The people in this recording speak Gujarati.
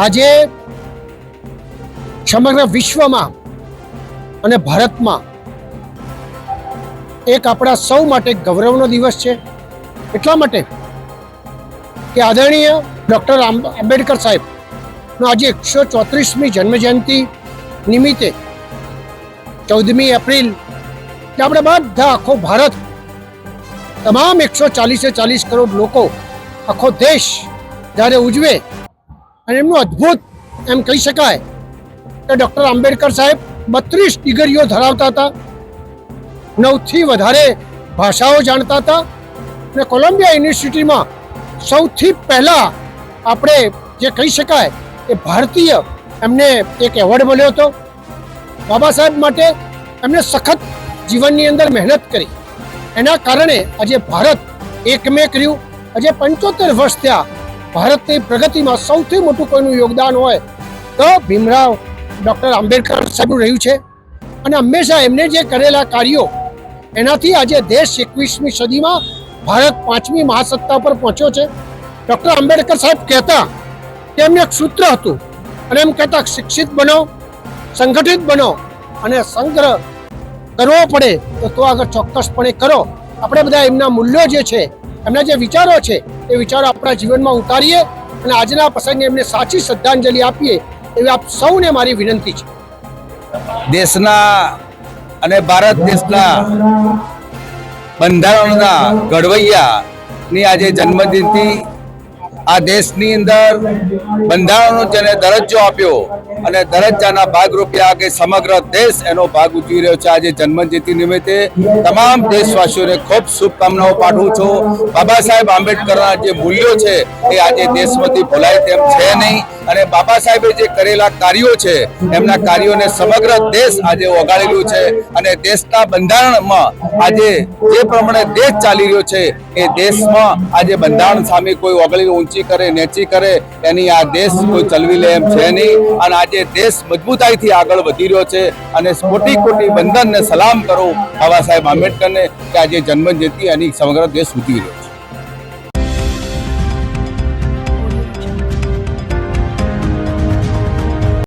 આજે સમગ્ર વિશ્વમાં અને ભારતમાં એક આપણા સૌ માટે ગૌરવનો દિવસ છે। એટલા માટે કે આદરણીય ડૉક્ટર આંબેડકર સાહેબનો આજે 134મી જન્મજયંતિ નિમિત્તે 14મી એપ્રિલ આપણે બધા આખો ભારત તમામ 140 કરોડ લોકો આખો દેશ જ્યારે ઉજવે અને એમનું અદ્ભુત એમ કહી શકાય કે ડૉક્ટર આંબેડકર સાહેબ 32 ડિગ્રીઓ ધરાવતા હતા, 9થી વધારે ભાષાઓ જાણતા હતા અને કોલંબિયા યુનિવર્સિટીમાં સૌથી પહેલાં આપણે જે કહી શકાય એ ભારતીય એમને એક એવોર્ડ મળ્યો હતો। બાબા સાહેબ માટે એમને સખત જીવનની અંદર મહેનત કરી, એના કારણે આજે ભારત એકમેક રહ્યું। આજે 75 વર્ષ થયા। ભારતની પ્રગતિમાં સૌથી મોટું કોઈનું યોગદાન હોય તો ભીમરાવ ડૉક્ટર આંબેડકર સાહેબનું રહ્યું છે અને હંમેશા એમને જે કરેલા કાર્યો એનાથી આજે દેશ 21મી સદીમાં ભારત 5મી મહાસત્તા પર પહોંચ્યો છે। ડૉક્ટર આંબેડકર સાહેબ કહેતા કે એમને એક સૂત્ર હતું અને એમ કહેતા શિક્ષિત બનો, સંગઠિત બનો અને સંગ્રહ કરવો પડે તો આગળ ચોક્કસપણે કરો। આપણે બધા એમના મૂલ્યો જે છે, એમના જે વિચારો છે એ વિચારો આપણા જીવનમાં ઉતારીએ અને આજના પ્રસંગે એમને સાચી શ્રદ્ધાંજલિ આપીએ એવી આપ સૌને મારી વિનંતી છે। દેશના અને ભારત દેશના બંધારણના ઘડવૈયાની આજે જન્મજયંતિ, આ દેશની અંદર બંધારણનો જેને દરજ્જો આપ્યો અને દરજ્જાના ભાગરૂપે આગે સમગ્ર દેશ એનો ભાગ ઉજવી રહ્યો છે। આજે જન્મજયંતિ નિમિત્તે તમામ દેશવાસીઓને ખૂબ શુભકામનાઓ પાઠવું છું। બાબા સાહેબ આંબેડકરના જે મૂલ્યો છે એ આજે દેશમાંથી ભૂલાય તેમ છે નહીં અને બાબા સાહેબે જે કરેલા કાર્યો છે એમના કાર્યોને સમગ્ર દેશ આજે ઓગાળેલું છે અને દેશના બંધારણમાં આજે જે પ્રમાણે દેશ ચાલી રહ્યો છે એ દેશમાં આજે બંધારણ સામે કોઈ ઓગળી ઊંચી કરે નીચી કરે એની આ દેશ કોઈ ચલવી લે એમ છે નહીં અને આજે દેશ મજબૂતાઈથી આગળ વધી રહ્યો છે અને કોટી કોટી વંદનને સલામ કરું બાબા સાહેબ આંબેડકરને કે આજે જન્મજયંતિ એની સમગ્ર દેશ ઉજવી રહ્યો છે।